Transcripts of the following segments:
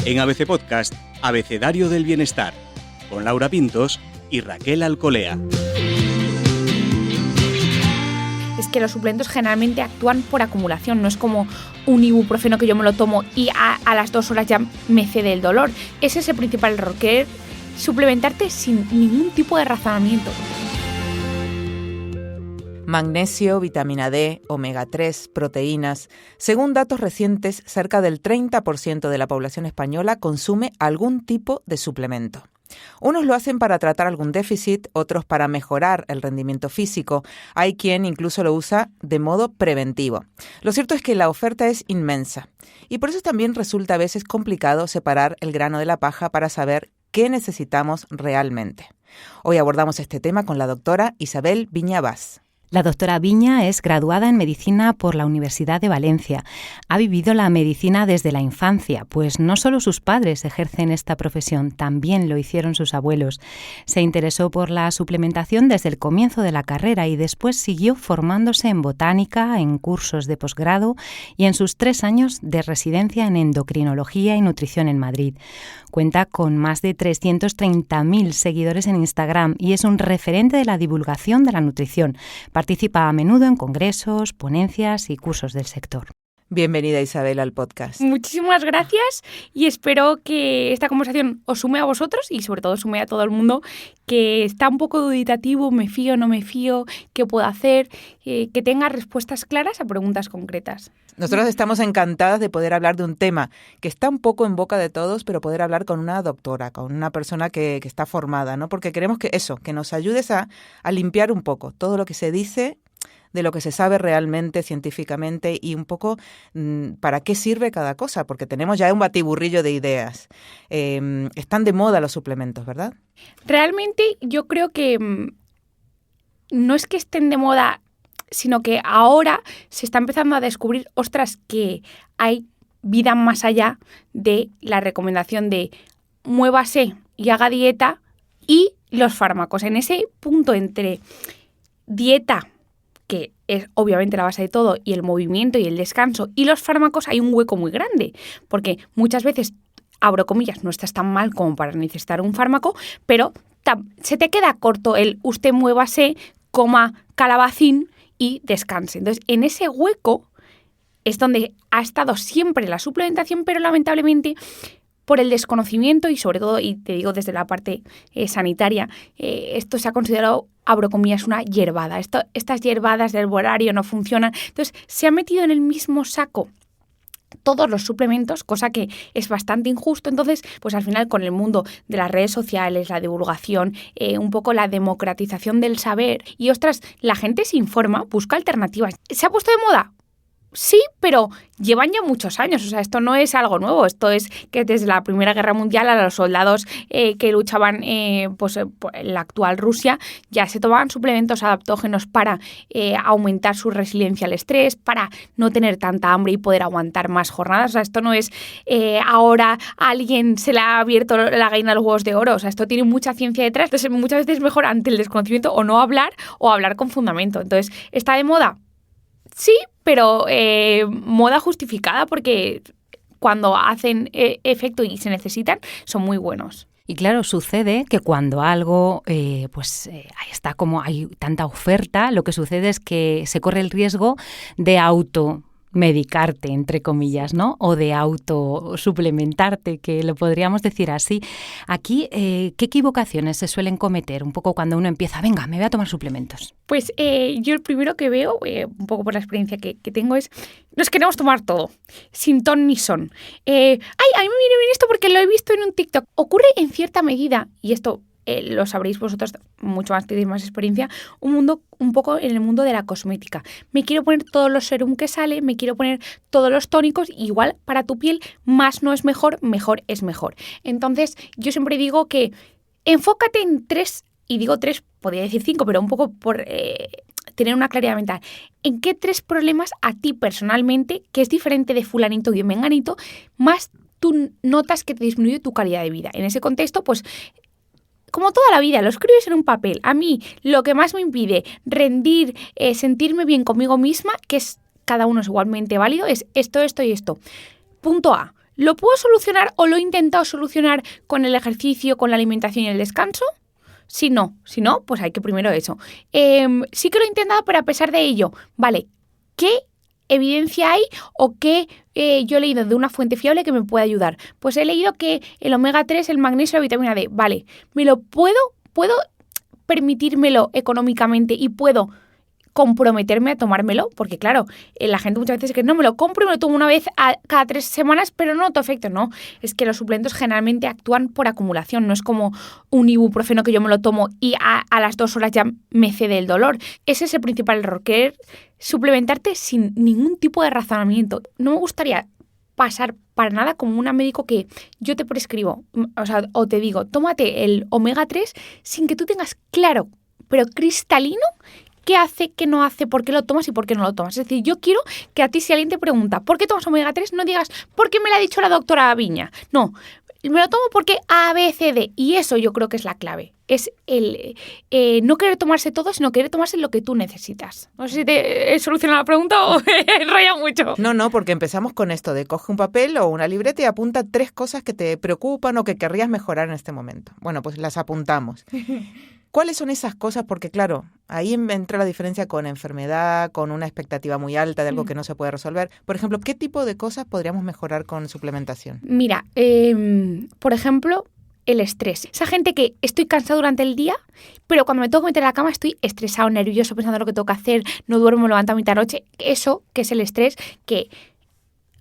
En ABC Podcast, Abecedario del Bienestar, con Laura Pintos y Raquel Alcolea. Es que los suplementos generalmente actúan por acumulación, no es como un ibuprofeno que yo me lo tomo y a las 2 horas ya me cede el dolor. Ese es el principal error, querer suplementarte sin ningún tipo de razonamiento. Magnesio, vitamina D, omega 3, proteínas. Según datos recientes, cerca del 30% de la población española consume algún tipo de suplemento. Unos lo hacen para tratar algún déficit, otros para mejorar el rendimiento físico. Hay quien incluso lo usa de modo preventivo. Lo cierto es que la oferta es inmensa y por eso también resulta a veces complicado separar el grano de la paja para saber qué necesitamos realmente. Hoy abordamos este tema con la doctora Isabel Viña Bas. La doctora Viña es graduada en Medicina por la Universidad de Valencia. Ha vivido la medicina desde la infancia, pues no solo sus padres ejercen esta profesión, también lo hicieron sus abuelos. Se interesó por la suplementación desde el comienzo de la carrera y después siguió formándose en botánica, en cursos de posgrado y en sus 3 años de residencia en endocrinología y nutrición en Madrid. Cuenta con más de 330.000 seguidores en Instagram y es un referente de la divulgación de la nutrición. Participa a menudo en congresos, ponencias y cursos del sector. Bienvenida, Isabel, al podcast. Muchísimas gracias y espero que esta conversación os sume a vosotros y sobre todo sume a todo el mundo que está un poco duditativo, me fío, no me fío, qué puedo hacer, que tenga respuestas claras a preguntas concretas. Nosotros estamos encantadas de poder hablar de un tema que está un poco en boca de todos, pero poder hablar con una doctora, con una persona que está formada, ¿no? Porque queremos que nos ayudes a limpiar un poco todo lo que se dice de lo que se sabe realmente científicamente y un poco para qué sirve cada cosa, porque tenemos ya un batiburrillo de ideas. Están de moda los suplementos, ¿verdad? Realmente yo creo que no es que estén de moda, sino que ahora se está empezando a descubrir, ostras, que hay vida más allá de la recomendación de muévase y haga dieta y los fármacos. En ese punto entre dieta, que es obviamente la base de todo, y el movimiento y el descanso y los fármacos, hay un hueco muy grande, porque muchas veces, abro comillas, no estás tan mal como para necesitar un fármaco, pero se te queda corto el usted muévase, coma calabacín y descanse. Entonces, en ese hueco es donde ha estado siempre la suplementación, pero lamentablemente por el desconocimiento y sobre todo, y te digo desde la parte sanitaria, esto se ha considerado, abro comillas, una hierbada. Estas hierbadas del herbolario no funcionan. Entonces, se ha metido en el mismo saco todos los suplementos, cosa que es bastante injusto. Entonces, pues al final con el mundo de las redes sociales, la divulgación, un poco la democratización del saber y, ostras, la gente se informa, busca alternativas. ¿Se ha puesto de moda? Sí, pero llevan ya muchos años, o sea, esto no es algo nuevo, esto es que desde la Primera Guerra Mundial a los soldados que luchaban en la actual Rusia ya se tomaban suplementos adaptógenos para aumentar su resiliencia al estrés, para no tener tanta hambre y poder aguantar más jornadas. O sea, esto no es ahora a alguien se le ha abierto la gallina a los huevos de oro, o sea, esto tiene mucha ciencia detrás, entonces muchas veces es mejor ante el desconocimiento o no hablar o hablar con fundamento. Entonces, ¿está de moda? Sí, pero moda justificada porque cuando hacen efecto y se necesitan, son muy buenos. Y claro, sucede que cuando algo, ahí está, como hay tanta oferta, lo que sucede es que se corre el riesgo de automedicarte, entre comillas, ¿no? O de autosuplementarte, que lo podríamos decir así. Aquí, ¿qué equivocaciones se suelen cometer un poco cuando uno empieza, venga, me voy a tomar suplementos? Pues yo el primero que veo, un poco por la experiencia que tengo, es nos queremos tomar todo, sin ton ni son. A mí me viene bien esto porque lo he visto en un TikTok. Ocurre en cierta medida, y esto lo sabréis vosotros mucho más, tenéis más experiencia, un poco en el mundo de la cosmética. Me quiero poner todos los serum que sale, me quiero poner todos los tónicos, igual para tu piel más no es mejor, mejor es mejor. Entonces yo siempre digo que enfócate en 3, y digo 3, podría decir 5, pero un poco por tener una claridad mental. ¿En qué 3 problemas a ti personalmente, que es diferente de fulanito y de menganito, más tú notas que te disminuye tu calidad de vida? En ese contexto, pues como toda la vida, lo escribes en un papel. A mí lo que más me impide rendir, sentirme bien conmigo misma, que es cada uno es igualmente válido, es esto, esto y esto. Punto A. ¿Lo puedo solucionar o lo he intentado solucionar con el ejercicio, con la alimentación y el descanso? Si no, pues hay que primero eso. Sí que lo he intentado, pero a pesar de ello, vale, ¿qué evidencia hay o qué yo he leído de una fuente fiable que me pueda ayudar? Pues he leído que el omega 3, el magnesio, la vitamina D, vale, ¿me lo puedo permitírmelo económicamente y puedo comprometerme a tomármelo? Porque claro, la gente muchas veces dice que no, me lo compro y me lo tomo una vez cada 3 semanas, pero no noto efecto. No, es que los suplementos generalmente actúan por acumulación, no es como un ibuprofeno que yo me lo tomo y a las 2 horas ya me cede el dolor. Ese es el principal error, querer suplementarte sin ningún tipo de razonamiento. No me gustaría pasar para nada como un médico que yo te prescribo, o te digo, tómate el omega 3 sin que tú tengas claro, pero cristalino, qué hace, qué no hace, por qué lo tomas y por qué no lo tomas. Es decir, yo quiero que a ti, si alguien te pregunta ¿por qué tomas omega 3? No digas ¿por qué me lo ha dicho la doctora Viña? No, me lo tomo porque A, B, C, D. Y eso yo creo que es la clave. Es el no querer tomarse todo, sino querer tomarse lo que tú necesitas. No sé si te he solucionado la pregunta o he enrollado mucho. No, porque empezamos con esto de coge un papel o una libreta y apunta 3 cosas que te preocupan o que querrías mejorar en este momento. Bueno, pues las apuntamos. ¿Cuáles son esas cosas? Porque claro, ahí entra la diferencia con enfermedad, con una expectativa muy alta de algo que no se puede resolver. Por ejemplo, ¿qué tipo de cosas podríamos mejorar con suplementación? Mira, por ejemplo, el estrés. Esa gente que estoy cansado durante el día, pero cuando me tengo que meter a la cama estoy estresado, nervioso, pensando en lo que tengo que hacer, no duermo, me levanto a mitad de noche. Eso, que es el estrés, que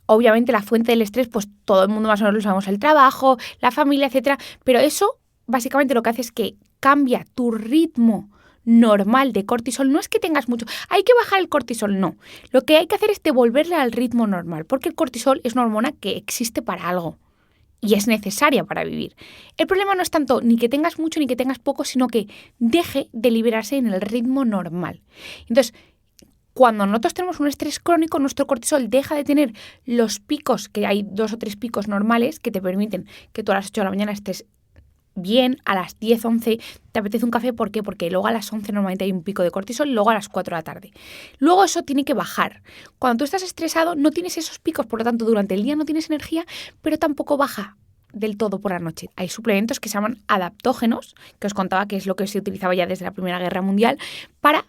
obviamente la fuente del estrés, pues todo el mundo más o menos lo sabemos, el trabajo, la familia, etcétera, pero eso básicamente lo que hace es que cambia tu ritmo normal de cortisol. No es que tengas mucho, hay que bajar el cortisol, no. Lo que hay que hacer es devolverle al ritmo normal, porque el cortisol es una hormona que existe para algo y es necesaria para vivir. El problema no es tanto ni que tengas mucho ni que tengas poco, sino que deje de liberarse en el ritmo normal. Entonces, cuando nosotros tenemos un estrés crónico, nuestro cortisol deja de tener los picos, que hay 2 o 3 picos normales que te permiten que tú a las 8 de la mañana estés bien, a las 10, 11 te apetece un café. ¿Por qué? Porque luego a las 11 normalmente hay un pico de cortisol, luego a las 4 de la tarde. Luego eso tiene que bajar. Cuando tú estás estresado no tienes esos picos, por lo tanto durante el día no tienes energía, pero tampoco baja del todo por la noche. Hay suplementos que se llaman adaptógenos, que os contaba que es lo que se utilizaba ya desde la Primera Guerra Mundial, para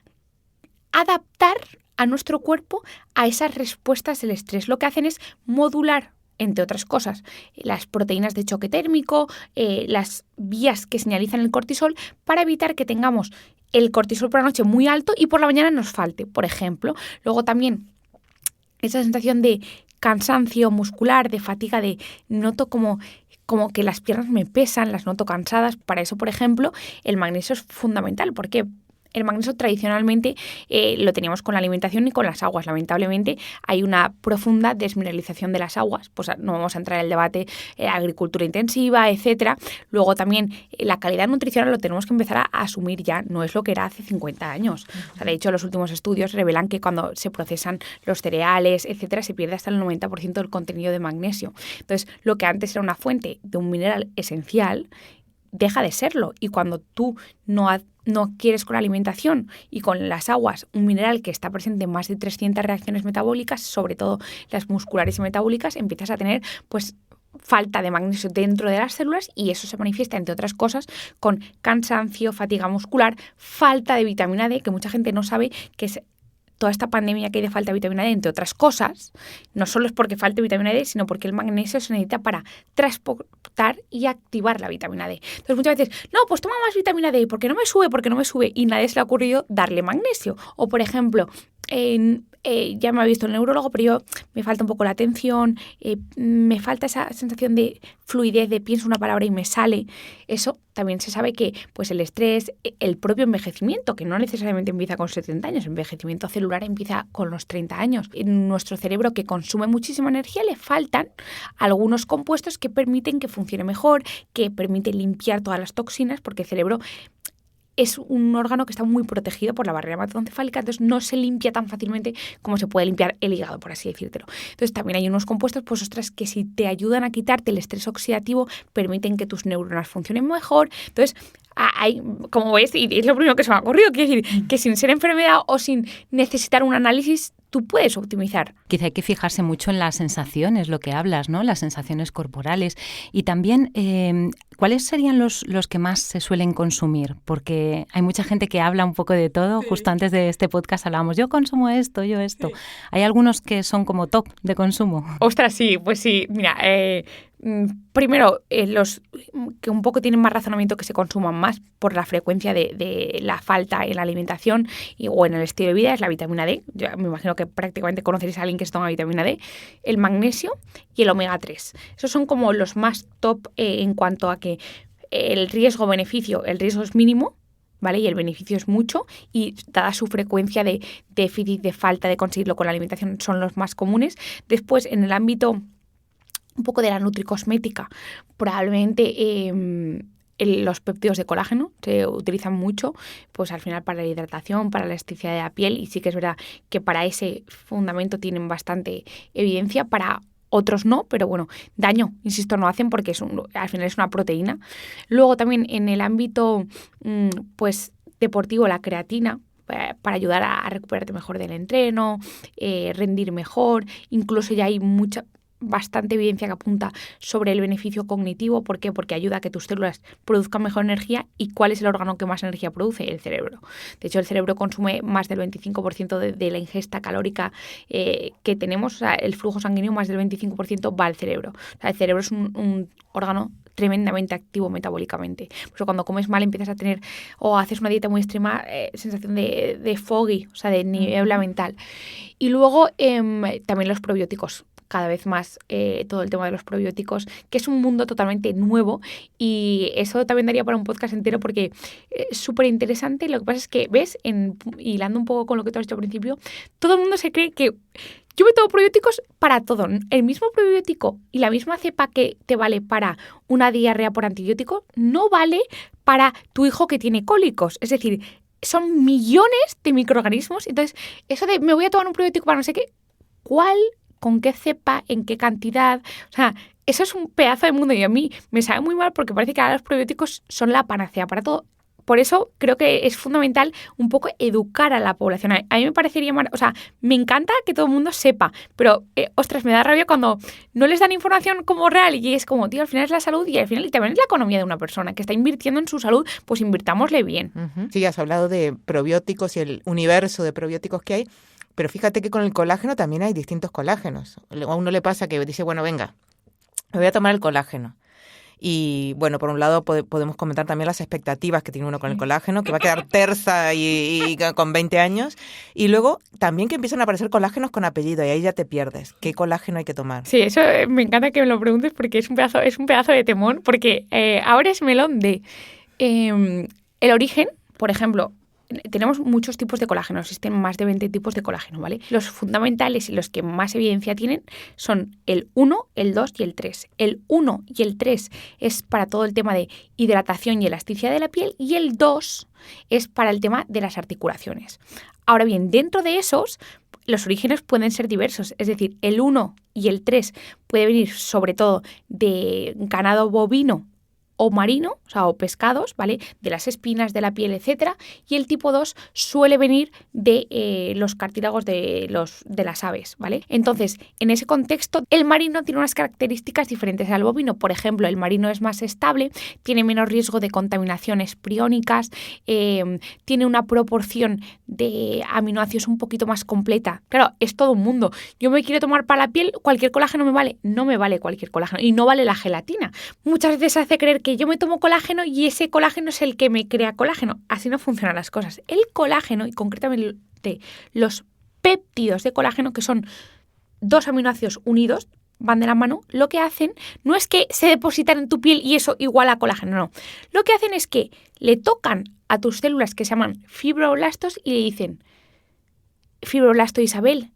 adaptar a nuestro cuerpo a esas respuestas del estrés. Lo que hacen es modular, entre otras cosas, las proteínas de choque térmico, las vías que señalizan el cortisol, para evitar que tengamos el cortisol por la noche muy alto y por la mañana nos falte, por ejemplo. Luego también esa sensación de cansancio muscular, de fatiga, de noto como que las piernas me pesan, las noto cansadas. Para eso, por ejemplo, el magnesio es fundamental. ¿Por qué? El magnesio tradicionalmente lo teníamos con la alimentación y con las aguas. Lamentablemente hay una profunda desmineralización de las aguas. Pues no vamos a entrar en el debate agricultura intensiva, etcétera. Luego también la calidad nutricional lo tenemos que empezar a asumir ya. No es lo que era hace 50 años. O sea, de hecho, los últimos estudios revelan que cuando se procesan los cereales, etcétera, se pierde hasta el 90% del contenido de magnesio. Entonces, lo que antes era una fuente de un mineral esencial deja de serlo. Y cuando tú no quieres con la alimentación y con las aguas un mineral que está presente en más de 300 reacciones metabólicas, sobre todo las musculares y metabólicas, empiezas a tener pues falta de magnesio dentro de las células y eso se manifiesta, entre otras cosas, con cansancio, fatiga muscular, falta de vitamina D, que mucha gente no sabe que es toda esta pandemia que hay de falta de vitamina D, entre otras cosas. No solo es porque falte vitamina D, sino porque el magnesio se necesita para transportar y activar la vitamina D. Entonces muchas veces, no, pues toma más vitamina D, porque no me sube, y nadie se le ha ocurrido darle magnesio. O por ejemplo, ya me ha visto el neurólogo, pero yo me falta un poco la atención, me falta esa sensación de fluidez, de pienso una palabra y me sale. Eso también se sabe que pues el estrés, el propio envejecimiento, que no necesariamente empieza con 70 años, el envejecimiento celular empieza con los 30 años. En nuestro cerebro, que consume muchísima energía, le faltan algunos compuestos que permiten que funcione mejor, que permiten limpiar todas las toxinas, porque el cerebro es un órgano que está muy protegido por la barrera hematoencefálica, entonces no se limpia tan fácilmente como se puede limpiar el hígado, por así decírtelo. Entonces también hay unos compuestos, pues ostras, que si te ayudan a quitarte el estrés oxidativo, permiten que tus neuronas funcionen mejor. Entonces, hay, como ves, y es lo primero que se me ha ocurrido, quiero decir, que sin ser enfermedad o sin necesitar un análisis, tú puedes optimizar. Quizá hay que fijarse mucho en las sensaciones, lo que hablas, ¿no? Las sensaciones corporales. Y también, ¿cuáles serían los que más se suelen consumir? Porque hay mucha gente que habla un poco de todo. Sí. Justo antes de este podcast hablábamos, yo consumo esto, yo esto. Sí. ¿Hay algunos que son como top de consumo? Ostras, sí, pues sí. Mira, primero, los que un poco tienen más razonamiento que se consuman más por la frecuencia de la falta en la alimentación o en el estilo de vida es la vitamina D. Yo me imagino que prácticamente conoceréis a alguien que se toma vitamina D, el magnesio y el omega 3. Esos son como los más top en cuanto a que el riesgo-beneficio, el riesgo es mínimo, ¿vale? Y el beneficio es mucho, y dada su frecuencia de déficit, de falta de conseguirlo con la alimentación, son los más comunes. Después, en el ámbito un poco de la nutricosmética, probablemente los péptidos de colágeno se utilizan mucho, pues al final para la hidratación, para la elasticidad de la piel, y sí que es verdad que para ese fundamento tienen bastante evidencia, para otros no, pero bueno, daño, insisto, no hacen porque al final es una proteína. Luego también en el ámbito pues deportivo, la creatina, para ayudar a recuperarte mejor del entreno, rendir mejor, incluso ya hay bastante evidencia que apunta sobre el beneficio cognitivo. ¿Por qué? Porque ayuda a que tus células produzcan mejor energía. ¿Y cuál es el órgano que más energía produce? El cerebro. De hecho, el cerebro consume más del 25% de la ingesta calórica que tenemos. O sea, el flujo sanguíneo, más del 25% va al cerebro. O sea, el cerebro es un órgano tremendamente activo metabólicamente. Por eso cuando comes mal empiezas a tener, o haces una dieta muy extrema, sensación de foggy, o sea, de niebla mental. Y luego también los probióticos. Cada vez más todo el tema de los probióticos, que es un mundo totalmente nuevo, y eso también daría para un podcast entero porque es súper interesante. Lo que pasa es que, ¿ves? Hilando un poco con lo que tú has dicho al principio, todo el mundo se cree que yo me tomo probióticos para todo. El mismo probiótico y la misma cepa que te vale para una diarrea por antibiótico no vale para tu hijo que tiene cólicos. Es decir, son millones de microorganismos. Entonces, eso de me voy a tomar un probiótico para no sé qué, ¿cuál? ¿Con qué cepa? ¿En qué cantidad? O sea, eso es un pedazo de mundo, y a mí me sabe muy mal porque parece que ahora los probióticos son la panacea para todo. Por eso creo que es fundamental un poco educar a la población. A mí me parecería o sea, me encanta que todo el mundo sepa, pero ostras, me da rabia cuando no les dan información como real, y es como, tío, al final es la salud y al final también es la economía de una persona que está invirtiendo en su salud, pues invirtámosle bien. Uh-huh. Sí, has hablado de probióticos y el universo de probióticos que hay. Pero fíjate que con el colágeno también hay distintos colágenos. A uno le pasa que dice, bueno, venga, me voy a tomar el colágeno. Y bueno, por un lado podemos comentar también las expectativas que tiene uno con el colágeno, que va a quedar tersa y con 20 años. Y luego también que empiezan a aparecer colágenos con apellido, y ahí ya te pierdes. ¿Qué colágeno hay que tomar? Sí, eso me encanta que me lo preguntes porque es un pedazo de temón, porque ahora es melón de el origen, por ejemplo. Tenemos muchos tipos de colágeno, existen más de 20 tipos de colágeno, ¿vale? Los fundamentales y los que más evidencia tienen son el 1, el 2 y el 3. El 1 y el 3 es para todo el tema de hidratación y elasticidad de la piel, y el 2 es para el tema de las articulaciones. Ahora bien, dentro de esos, los orígenes pueden ser diversos, es decir, el 1 y el 3 puede venir sobre todo de ganado bovino o marino, o sea, o pescados, ¿vale? De las espinas, de la piel, etcétera. Y el tipo 2 suele venir de los cartílagos de las aves, ¿vale? Entonces, en ese contexto, el marino tiene unas características diferentes al bovino. Por ejemplo, el marino es más estable, tiene menos riesgo de contaminaciones priónicas, tiene una proporción de aminoácidos un poquito más completa. Claro, es todo un mundo. Yo me quiero tomar para la piel, cualquier colágeno me vale. No me vale cualquier colágeno, y no vale la gelatina. Muchas veces se hace creer que yo me tomo colágeno y ese colágeno es el que me crea colágeno. Así no funcionan las cosas. El colágeno, y concretamente los péptidos de colágeno, que son 2 aminoácidos unidos, van de la mano, lo que hacen no es que se depositan en tu piel y eso iguala a colágeno, no. Lo que hacen es que le tocan a tus células que se llaman fibroblastos y le dicen, fibroblasto Isabel,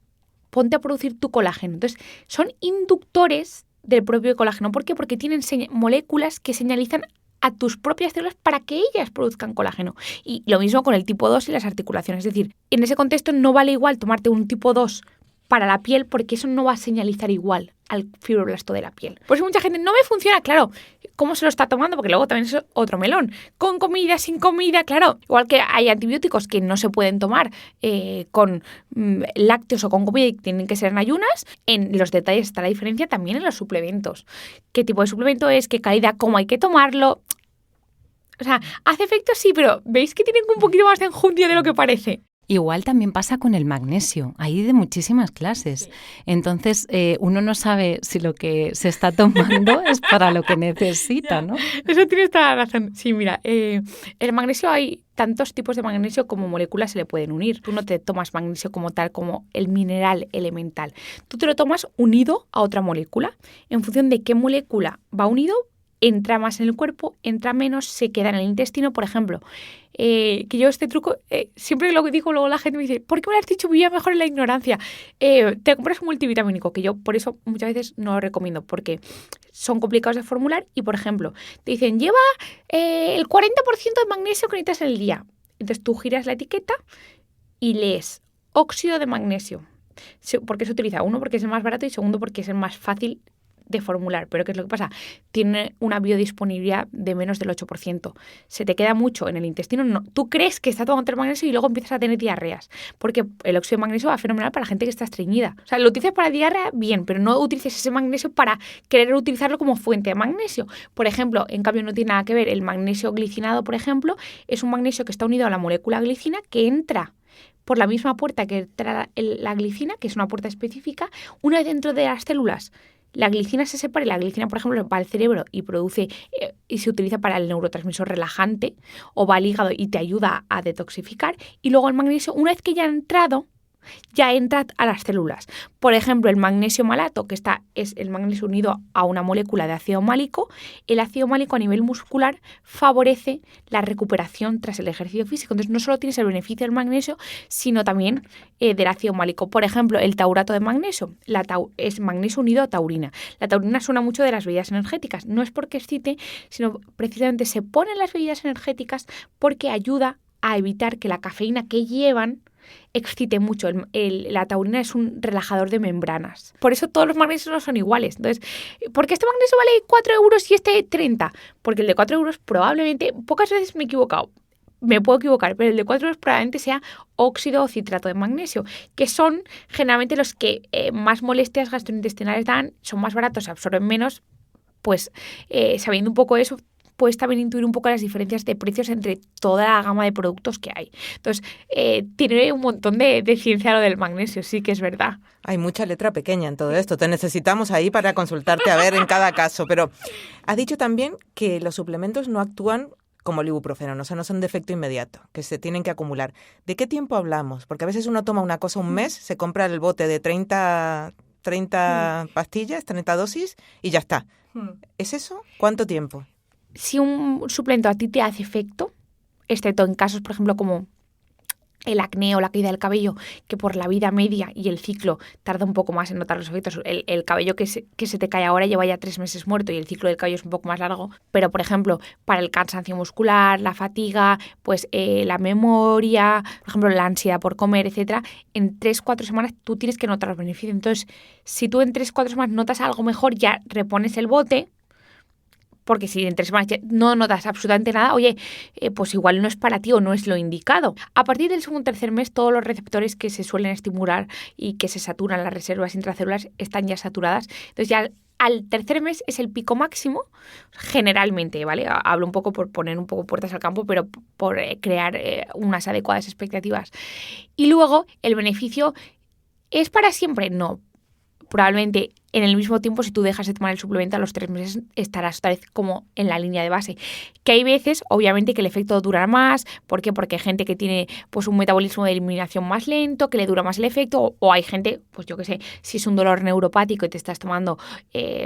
ponte a producir tu colágeno. Entonces, son inductores del propio colágeno. ¿Por qué? Porque tienen moléculas que señalizan a tus propias células para que ellas produzcan colágeno. Y lo mismo con el tipo 2 y las articulaciones. Es decir, en ese contexto no vale igual tomarte un tipo 2 para la piel porque eso no va a señalizar igual al fibroblasto de la piel. Por eso mucha gente, no me funciona, claro, ¿cómo se lo está tomando? Porque luego también es otro melón. Con comida, sin comida, claro. Igual que hay antibióticos que no se pueden tomar con lácteos o con comida y tienen que ser en ayunas. En los detalles está la diferencia también en los suplementos. ¿Qué tipo de suplemento es? ¿Qué calidad? ¿Cómo hay que tomarlo? O sea, hace efecto sí, pero ¿veis que tienen un poquito más de enjundia de lo que parece? Igual también pasa con el magnesio, hay de muchísimas clases. Entonces, uno no sabe si lo que se está tomando es para lo que necesita, ¿no? Eso tienes toda la razón. Sí, mira, el magnesio hay tantos tipos de magnesio como moléculas se le pueden unir. Tú no te tomas magnesio como tal, como el mineral elemental. Tú te lo tomas unido a otra molécula. En función de qué molécula va unido, entra más en el cuerpo, entra menos, se queda en el intestino, por ejemplo. Que yo este truco, siempre lo que digo, luego la gente me dice, ¿por qué me lo has dicho? Vivía mejor en la ignorancia. Te compras un multivitamínico, que yo por eso muchas veces no lo recomiendo, porque son complicados de formular y, por ejemplo, te dicen, lleva el 40% de magnesio que necesitas en el día. Entonces tú giras la etiqueta y lees óxido de magnesio. ¿Por qué se utiliza? Uno, porque es el más barato y segundo, porque es el más fácil de formular. Pero ¿qué es lo que pasa? Tiene una biodisponibilidad de menos del 8%. Se te queda mucho en el intestino. No, tú crees que está tomando el magnesio y luego empiezas a tener diarreas. Porque el óxido de magnesio va fenomenal para la gente que está estreñida. O sea, lo utilizas para diarrea, bien, pero no utilices ese magnesio para querer utilizarlo como fuente de magnesio. Por ejemplo, en cambio no tiene nada que ver. El magnesio glicinado, por ejemplo, es un magnesio que está unido a la molécula glicina que entra por la misma puerta que entra la glicina, que es una puerta específica, una vez dentro de las células. La glicina se separa y la glicina, por ejemplo, va al cerebro y produce y se utiliza para el neurotransmisor relajante o va al hígado y te ayuda a detoxificar. Y luego el magnesio, una vez que ya ha entrado, ya entra a las células. Por ejemplo, el magnesio malato, que es el magnesio unido a una molécula de ácido málico. El ácido málico a nivel muscular favorece la recuperación tras el ejercicio físico. Entonces, no solo tienes el beneficio del magnesio, sino también del ácido málico. Por ejemplo, el taurato de magnesio es magnesio unido a taurina. La taurina suena mucho de las bebidas energéticas. No es porque excite, sino precisamente se pone en las bebidas energéticas porque ayuda a evitar que la cafeína que llevan excite mucho. La taurina es un relajador de membranas. Por eso todos los magnesios no son iguales. Entonces, ¿por qué este magnesio vale 4 euros y este 30? Porque el de 4 euros probablemente, pocas veces me he equivocado, me puedo equivocar, pero el de 4 euros probablemente sea óxido o citrato de magnesio, que son generalmente los que más molestias gastrointestinales dan, son más baratos, se absorben menos. Pues sabiendo un poco eso, puedes también intuir un poco las diferencias de precios entre toda la gama de productos que hay. Entonces, tiene un montón de ciencia lo del magnesio, sí que es verdad. Hay mucha letra pequeña en todo esto. Te necesitamos ahí para consultarte a ver en cada caso. Pero has dicho también que los suplementos no actúan como el ibuprofeno, o sea, no son de efecto inmediato, que se tienen que acumular. ¿De qué tiempo hablamos? Porque a veces uno toma una cosa un mes, se compra el bote de 30 pastillas, 30 dosis y ya está. ¿Es eso? ¿Cuánto tiempo? Si un suplemento a ti te hace efecto, excepto en casos, por ejemplo, como el acné o la caída del cabello, que por la vida media y el ciclo tarda un poco más en notar los efectos. El cabello que se te cae ahora lleva ya 3 meses muerto y el ciclo del cabello es un poco más largo. Pero, por ejemplo, para el cansancio muscular, la fatiga, pues la memoria, por ejemplo, la ansiedad por comer, etcétera, en 3-4 semanas tú tienes que notar los beneficios. Entonces, si tú en 3-4 semanas notas algo mejor, ya repones el bote. Porque si en 3 semanas no notas absolutamente nada, oye, pues igual no es para ti o no es lo indicado. A partir del segundo o tercer mes, todos los receptores que se suelen estimular y que se saturan las reservas intracelulares están ya saturadas. Entonces ya al tercer mes es el pico máximo, generalmente, ¿vale? Hablo un poco por poner un poco puertas al campo, pero por crear unas adecuadas expectativas. Y luego, ¿el beneficio es para siempre? No. Probablemente en el mismo tiempo, si tú dejas de tomar el suplemento, a los 3 meses estarás otra vez como en la línea de base. Que hay veces, obviamente, que el efecto dura más. ¿Por qué? Porque hay gente que tiene pues un metabolismo de eliminación más lento, que le dura más el efecto. O hay gente, pues yo qué sé, si es un dolor neuropático y te estás tomando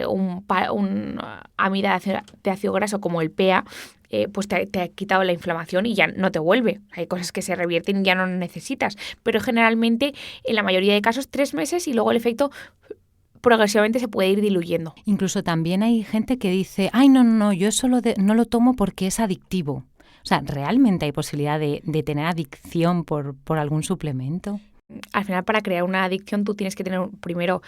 un amida de ácido graso como el PEA, pues te ha quitado la inflamación y ya no te vuelve. Hay cosas que se revierten y ya no necesitas. Pero generalmente, en la mayoría de casos, 3 meses y luego el efecto progresivamente se puede ir diluyendo. Incluso también hay gente que dice, ay, no, yo eso no lo tomo porque es adictivo. O sea, ¿realmente hay posibilidad de tener adicción por algún suplemento? Al final, para crear una adicción, tú tienes que tener primero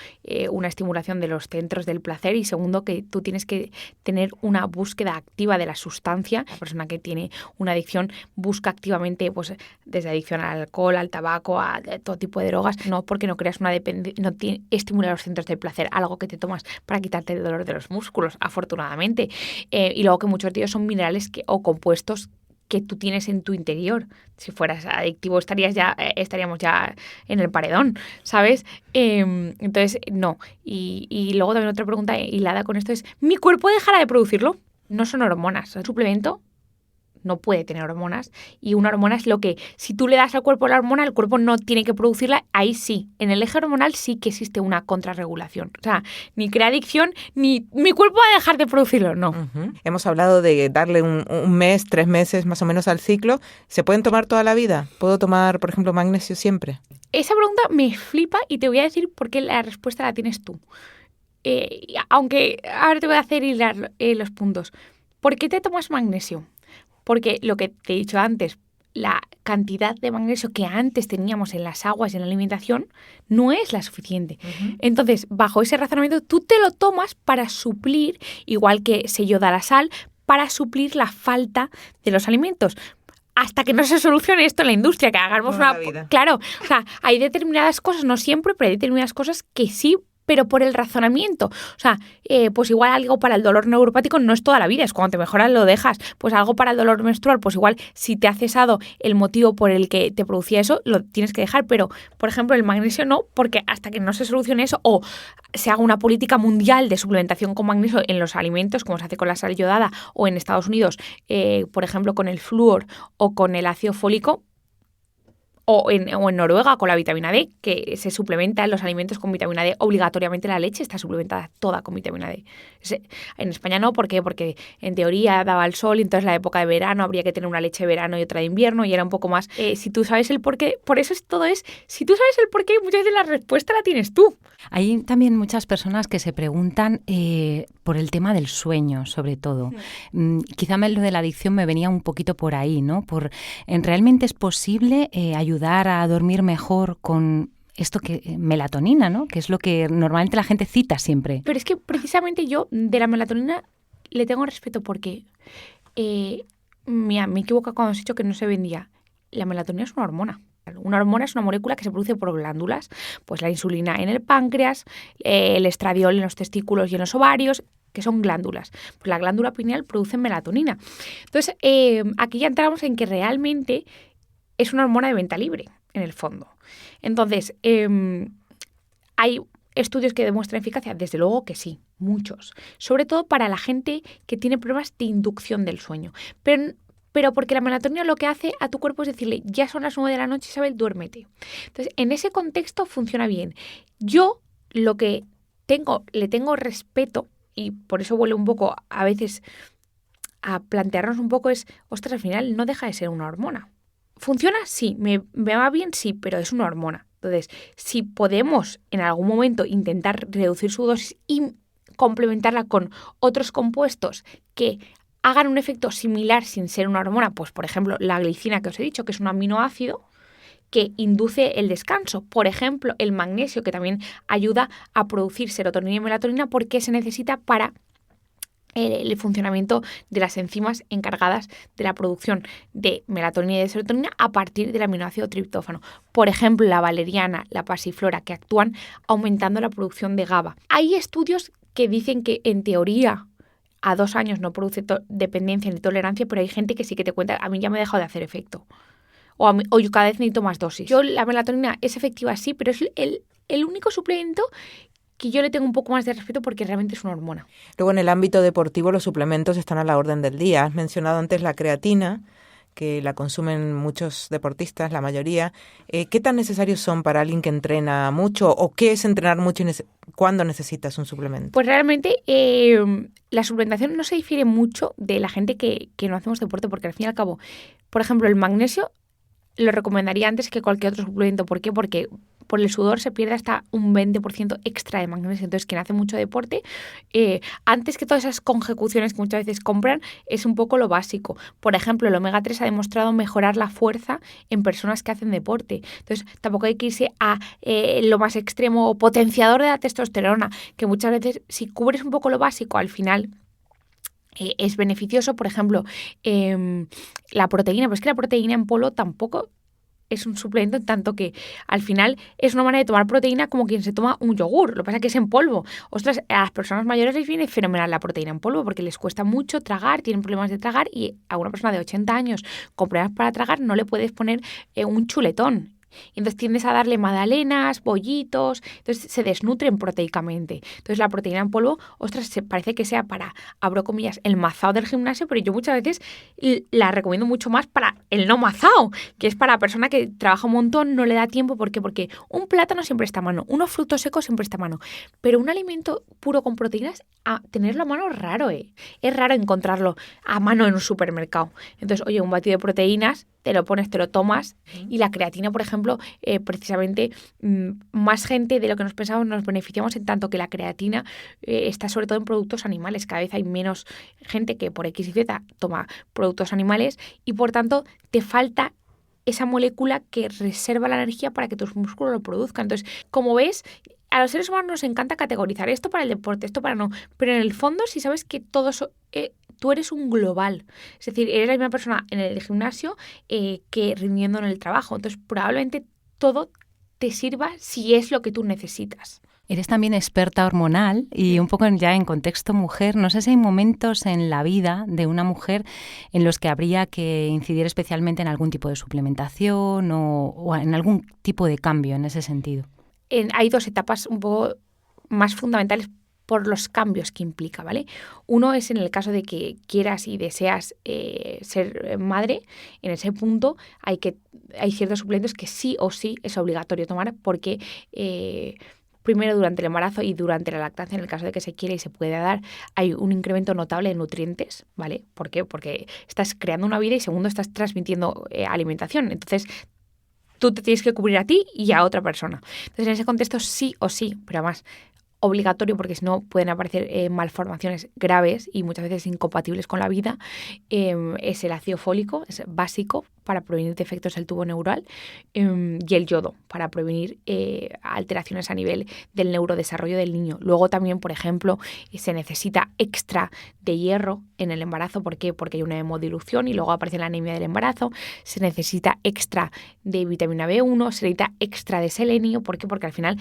una estimulación de los centros del placer y segundo, que tú tienes que tener una búsqueda activa de la sustancia. La persona que tiene una adicción busca activamente, pues, desde adicción al alcohol, al tabaco, a todo tipo de drogas, no porque no creas una dependencia, no estimula los centros del placer, algo que te tomas para quitarte el dolor de los músculos, afortunadamente. Y luego que muchos de ellos son minerales o compuestos que tú tienes en tu interior. Si fueras adictivo estaríamos ya en el paredón, ¿sabes? Entonces, no. Y luego también otra pregunta hilada con esto es, ¿mi cuerpo dejará de producirlo? No son hormonas. El suplemento no puede tener hormonas y una hormona es lo que, si tú le das al cuerpo la hormona, el cuerpo no tiene que producirla, ahí sí. En el eje hormonal sí que existe una contrarregulación. O sea, ni crea adicción, ni mi cuerpo va a dejar de producirlo, no. Uh-huh. Hemos hablado de darle un mes, 3 meses más o menos al ciclo. ¿Se pueden tomar toda la vida? ¿Puedo tomar, por ejemplo, magnesio siempre? Esa pregunta me flipa y te voy a decir por qué la respuesta la tienes tú. Aunque ahora te voy a hacer hilar los puntos. ¿Por qué te tomas magnesio? Porque lo que te he dicho antes, la cantidad de magnesio que antes teníamos en las aguas y en la alimentación no es la suficiente. Uh-huh. Entonces, bajo ese razonamiento, tú te lo tomas para suplir, igual que se yoda la sal, para suplir la falta de los alimentos. Hasta que no se solucione esto en la industria, que hagamos una vida. Claro, o sea, hay determinadas cosas, no siempre, pero hay determinadas cosas que sí, pero por el razonamiento. O sea, pues igual algo para el dolor neuropático no es toda la vida, es cuando te mejoras lo dejas. Pues algo para el dolor menstrual, pues igual si te ha cesado el motivo por el que te producía eso, lo tienes que dejar. Pero, por ejemplo, el magnesio no, porque hasta que no se solucione eso o se haga una política mundial de suplementación con magnesio en los alimentos, como se hace con la sal yodada o en Estados Unidos, por ejemplo, con el flúor o con el ácido fólico, o en Noruega con la vitamina D, que se suplementa en los alimentos con vitamina D. Obligatoriamente la leche está suplementada toda con vitamina D. En España no, ¿por qué? Porque en teoría daba el sol y entonces la época de verano habría que tener una leche de verano y otra de invierno y era un poco más... si tú sabes el porqué, por eso si tú sabes el porqué, muchas veces la respuesta la tienes tú. Hay también muchas personas que se preguntan por el tema del sueño, sobre todo. Sí. Quizá lo de la adicción me venía un poquito por ahí, ¿no? ¿Realmente es posible ayudar a dormir mejor con esto que melatonina, ¿no? Que es lo que normalmente la gente cita siempre. Pero es que precisamente yo de la melatonina le tengo respeto porque me equivoco cuando os he dicho que no se vendía. La melatonina es una hormona. Una hormona es una molécula que se produce por glándulas, pues la insulina en el páncreas, el estradiol en los testículos y en los ovarios, que son glándulas. Pues la glándula pineal produce melatonina. Entonces, aquí ya entramos en que realmente es una hormona de venta libre, en el fondo. Entonces, ¿hay estudios que demuestran eficacia? Desde luego que sí, muchos. Sobre todo para la gente que tiene problemas de inducción del sueño. Pero porque la melatonina lo que hace a tu cuerpo es decirle, ya son las 9 de la noche, Isabel, duérmete. Entonces, en ese contexto funciona bien. Yo lo que le tengo respeto, y por eso vuelvo un poco a veces a plantearnos un poco es, ostras, al final no deja de ser una hormona. ¿Funciona? Sí. ¿Me va bien? Sí, pero es una hormona. Entonces, si podemos en algún momento intentar reducir su dosis y complementarla con otros compuestos que hagan un efecto similar sin ser una hormona, pues por ejemplo la glicina que os he dicho, que es un aminoácido que induce el descanso. Por ejemplo, el magnesio, que también ayuda a producir serotonina y melatonina porque se necesita para el funcionamiento de las enzimas encargadas de la producción de melatonina y de serotonina a partir del aminoácido triptófano. Por ejemplo, la valeriana, la pasiflora, que actúan aumentando la producción de GABA. Hay estudios que dicen que en teoría a 2 años no produce dependencia ni tolerancia, pero hay gente que sí que te cuenta, a mí ya me ha dejado de hacer efecto. O yo cada vez necesito más dosis. La melatonina es efectiva, sí, pero es el único suplemento que yo le tengo un poco más de respeto porque realmente es una hormona. Luego, en el ámbito deportivo, los suplementos están a la orden del día. Has mencionado antes la creatina, que la consumen muchos deportistas, la mayoría. ¿Qué tan necesarios son para alguien que entrena mucho? ¿O qué es entrenar mucho y cuándo necesitas un suplemento? Pues realmente la suplementación no se difiere mucho de la gente que no hacemos deporte, porque al fin y al cabo, por ejemplo, el magnesio lo recomendaría antes que cualquier otro suplemento. ¿Por qué? Porque por el sudor se pierde hasta un 20% extra de magnesio. Entonces, quien hace mucho deporte, antes que todas esas conjunciones que muchas veces compran, es un poco lo básico. Por ejemplo, el omega 3 ha demostrado mejorar la fuerza en personas que hacen deporte. Entonces, tampoco hay que irse a lo más extremo o potenciador de la testosterona, que muchas veces, si cubres un poco lo básico, al final es beneficioso. Por ejemplo, la proteína, pero es que la proteína en polvo tampoco es un suplemento, en tanto que al final es una manera de tomar proteína como quien se toma un yogur. Lo que pasa es que es en polvo. Ostras, a las personas mayores les viene fenomenal la proteína en polvo porque les cuesta mucho tragar, tienen problemas de tragar, y a una persona de 80 años con problemas para tragar no le puedes poner un chuletón. Y entonces tiendes a darle magdalenas, bollitos, entonces se desnutren proteicamente. Entonces la proteína en polvo, ostras, parece que sea para, abro comillas, el mazao del gimnasio, pero yo muchas veces la recomiendo mucho más para el no mazao, que es para la persona que trabaja un montón, no le da tiempo. ¿Por qué? Porque un plátano siempre está a mano, unos frutos secos siempre está a mano, pero un alimento puro con proteínas, a tenerlo a mano es raro, Es raro encontrarlo a mano en un supermercado. Entonces, oye, un batido de proteínas, te lo pones, te lo tomas. Y la creatina, por ejemplo, precisamente más gente de lo que nos pensamos nos beneficiamos, en tanto que la creatina está sobre todo en productos animales. Cada vez hay menos gente que por X y Z toma productos animales y por tanto te falta esa molécula que reserva la energía para que tus músculos lo produzcan. Entonces, como ves, a los seres humanos nos encanta categorizar esto para el deporte, esto para no, pero en el fondo si sabes que todo eso... tú eres un global, es decir, eres la misma persona en el gimnasio que rindiendo en el trabajo. Entonces, probablemente todo te sirva si es lo que tú necesitas. Eres también experta hormonal y un poco ya en contexto mujer. No sé si hay momentos en la vida de una mujer en los que habría que incidir especialmente en algún tipo de suplementación o en algún tipo de cambio en ese sentido. Hay dos etapas un poco más fundamentales por los cambios que implica, ¿vale? Uno es en el caso de que quieras y deseas ser madre. En ese punto hay ciertos suplementos que sí o sí es obligatorio tomar porque primero durante el embarazo y durante la lactancia, en el caso de que se quiere y se puede dar, hay un incremento notable de nutrientes, ¿vale? ¿Por qué? Porque estás creando una vida y segundo estás transmitiendo alimentación. Entonces, tú te tienes que cubrir a ti y a otra persona. Entonces, en ese contexto sí o sí, pero además obligatorio porque si no pueden aparecer malformaciones graves y muchas veces incompatibles con la vida, es el ácido fólico, es básico para prevenir defectos del tubo neural, y el yodo para prevenir alteraciones a nivel del neurodesarrollo del niño. Luego también, por ejemplo, se necesita extra de hierro en el embarazo. ¿Por qué? Porque hay una hemodilución y luego aparece la anemia del embarazo. Se necesita extra de vitamina B1, se necesita extra de selenio. ¿Por qué? Porque al final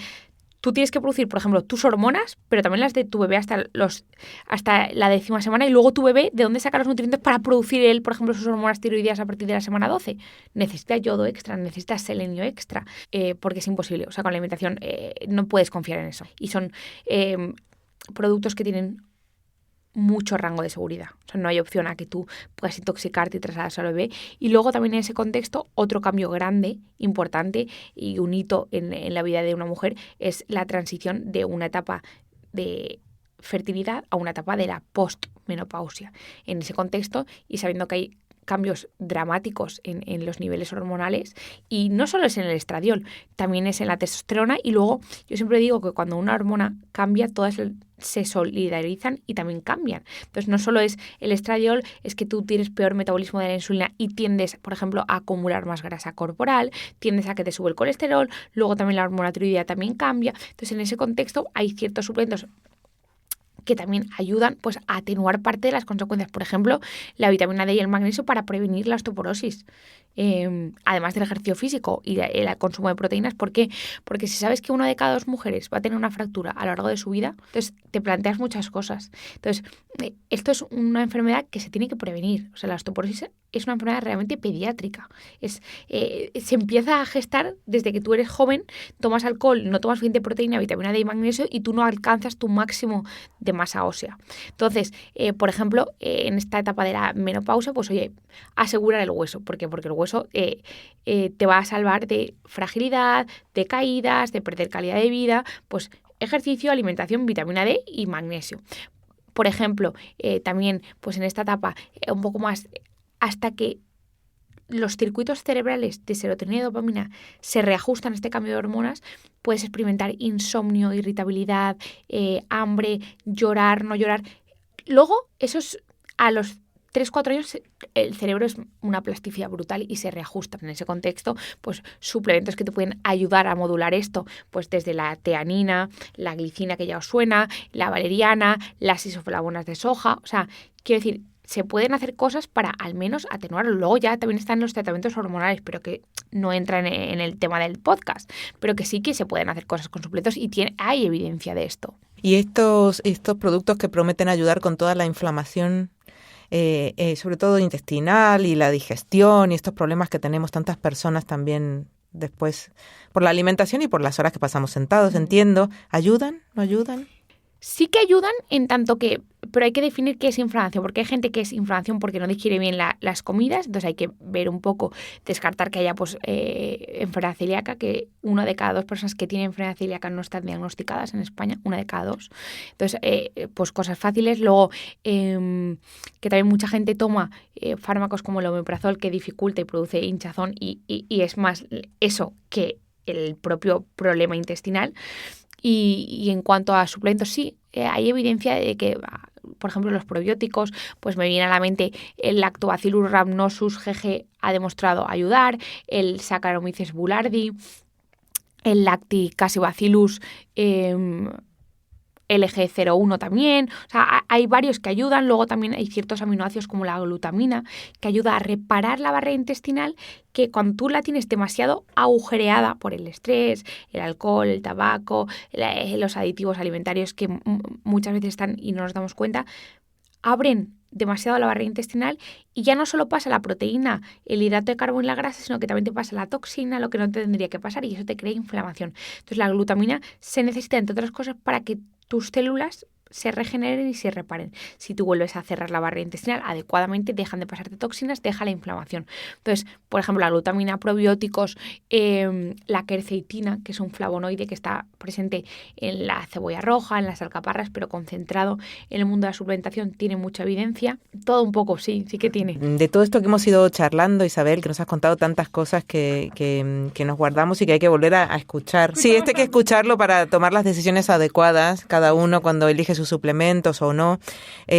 tú tienes que producir, por ejemplo, tus hormonas, pero también las de tu bebé hasta la 10ª semana, y luego tu bebé, ¿de dónde saca los nutrientes para producir él, por ejemplo, sus hormonas tiroideas a partir de la semana 12? Necesita yodo extra, necesita selenio extra, porque es imposible. O sea, con la alimentación no puedes confiar en eso. Y son productos que tienen mucho rango de seguridad. O sea, no hay opción a que tú puedas intoxicarte y trasladas al bebé. Y luego también en ese contexto, otro cambio grande, importante y un hito en la vida de una mujer es la transición de una etapa de fertilidad a una etapa de la postmenopausia. En ese contexto, y sabiendo que hay cambios dramáticos en los niveles hormonales, y no solo es en el estradiol, también es en la testosterona, y luego yo siempre digo que cuando una hormona cambia, todas se solidarizan y también cambian. Entonces no solo es el estradiol, es que tú tienes peor metabolismo de la insulina y tiendes, por ejemplo, a acumular más grasa corporal, tiendes a que te sube el colesterol, luego también la hormona tiroidea también cambia. Entonces en ese contexto hay ciertos suplementos que también ayudan pues a atenuar parte de las consecuencias. Por ejemplo, la vitamina D y el magnesio para prevenir la osteoporosis. Además del ejercicio físico y el consumo de proteínas. ¿Por qué? Porque si sabes que una de cada 2 mujeres va a tener una fractura a lo largo de su vida, entonces te planteas muchas cosas. Entonces, esto es una enfermedad que se tiene que prevenir. O sea, la osteoporosis es una enfermedad realmente pediátrica. Se empieza a gestar desde que tú eres joven, tomas alcohol, no tomas suficiente proteína, vitamina D y magnesio y tú no alcanzas tu máximo de masa ósea. Entonces, por ejemplo, en esta etapa de la menopausia, pues oye, asegurar el hueso. ¿Por qué? Porque el hueso te va a salvar de fragilidad, de caídas, de perder calidad de vida, pues ejercicio, alimentación, vitamina D y magnesio. Por ejemplo, también pues en esta etapa un poco más hasta que los circuitos cerebrales de serotonina y dopamina se reajustan a este cambio de hormonas, puedes experimentar insomnio, irritabilidad, hambre, llorar, no llorar. Luego, a los 3-4 años el cerebro es una plasticidad brutal y se reajusta. En ese contexto, pues suplementos que te pueden ayudar a modular esto, pues desde la teanina, la glicina que ya os suena, la valeriana, las isoflavonas de soja. O sea, quiero decir, se pueden hacer cosas para al menos atenuarlo. Luego ya también están los tratamientos hormonales, pero que no entran en el tema del podcast, pero que sí que se pueden hacer cosas con suplementos y hay evidencia de esto. Y estos productos que prometen ayudar con toda la inflamación, sobre todo intestinal y la digestión y estos problemas que tenemos tantas personas también después por la alimentación y por las horas que pasamos sentados, entiendo, ¿ayudan? ¿No ayudan? Sí que ayudan en tanto que, pero hay que definir qué es inflamación, porque hay gente que es inflamación porque no digiere bien las comidas, entonces hay que ver un poco, descartar que haya enfermedad celíaca, que 1 de cada 2 personas que tienen enfermedad celíaca no están diagnosticadas en España, 1 de cada 2. Entonces, pues cosas fáciles. Luego, que también mucha gente toma fármacos como el omeprazol que dificulta y produce hinchazón y es más eso que el propio problema intestinal. Y en cuanto a suplementos, sí, hay evidencia de que, por ejemplo, los probióticos, pues me viene a la mente el Lactobacillus rhamnosus GG ha demostrado ayudar, el Saccharomyces boulardii, el Lactobacillus LG01 también. O sea, hay varios que ayudan. Luego también hay ciertos aminoácidos como la glutamina que ayuda a reparar la barrera intestinal, que cuando tú la tienes demasiado agujereada por el estrés, el alcohol, el tabaco, los aditivos alimentarios que muchas veces están y no nos damos cuenta, abren demasiado la barrera intestinal y ya no solo pasa la proteína, el hidrato de carbono y la grasa, sino que también te pasa la toxina, lo que no te tendría que pasar, y eso te crea inflamación. Entonces la glutamina se necesita, entre otras cosas, para que tus células se regeneren y se reparen. Si tú vuelves a cerrar la barrera intestinal adecuadamente, dejan de pasarte toxinas, deja la inflamación. Entonces, por ejemplo, la glutamina, probióticos, la quercetina, que es un flavonoide que está presente en la cebolla roja, en las alcaparras, pero concentrado en el mundo de la suplementación, tiene mucha evidencia. Todo un poco, sí que tiene. De todo esto que hemos ido charlando, Isabel, que nos has contado tantas cosas que nos guardamos y que hay que volver a escuchar. Sí, hay que escucharlo para tomar las decisiones adecuadas, cada uno cuando elige sus suplementos o no.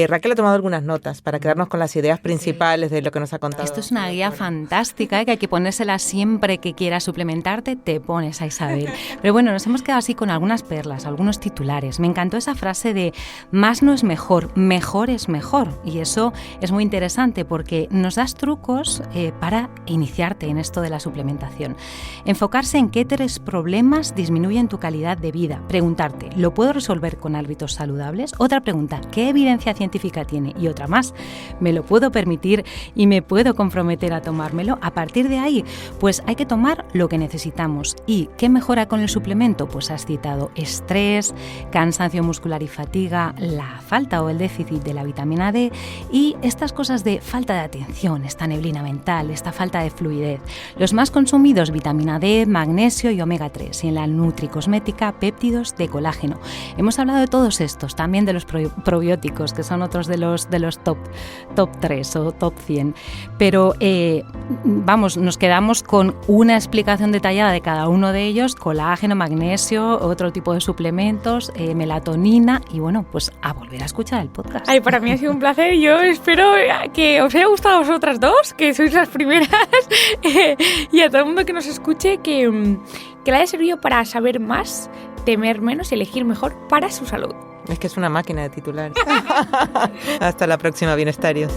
Raquel ha tomado algunas notas para quedarnos con las ideas principales de lo que nos ha contado. Esto es una guía fantástica, que hay que ponérsela siempre que quieras suplementarte, te pones a Isabel. Pero bueno, nos hemos quedado así con algunas perlas, algunos titulares. Me encantó esa frase de más no es mejor, mejor es mejor. Y eso es muy interesante porque nos das trucos para iniciarte en esto de la suplementación. Enfocarse en qué 3 problemas disminuyen tu calidad de vida. Preguntarte, ¿lo puedo resolver con hábitos saludables? Otra pregunta, ¿qué evidencia científica tiene? Y otra más, ¿me lo puedo permitir y me puedo comprometer a tomármelo? A partir de ahí, pues hay que tomar lo que necesitamos. ¿Y qué mejora con el suplemento? Pues has citado estrés, cansancio muscular y fatiga, la falta o el déficit de la vitamina D y estas cosas de falta de atención, esta neblina mental, esta falta de fluidez. Los más consumidos, vitamina D, magnesio y omega 3. Y en la nutricosmética, péptidos de colágeno. Hemos hablado de todos estos, también de los probióticos, que son otros de los top 3 o top 100. Pero nos quedamos con una explicación detallada de cada uno de ellos: colágeno, magnesio, otro tipo de suplementos, melatonina, y bueno, pues a volver a escuchar el podcast. Ay, para mí ha sido un placer. Yo espero que os haya gustado a vosotras dos, que sois las primeras, y a todo el mundo que nos escuche, que le haya servido para saber más, temer menos y elegir mejor para su salud. Es que es una máquina de titulares. Hasta la próxima, bienestarios.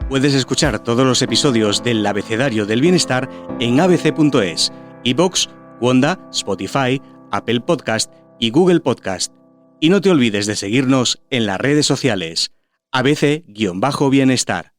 Puedes escuchar todos los episodios del Abecedario del Bienestar en abc.es, iVoox, Wanda, Spotify, Apple Podcast y Google Podcast. Y no te olvides de seguirnos en las redes sociales. ABC-Bienestar.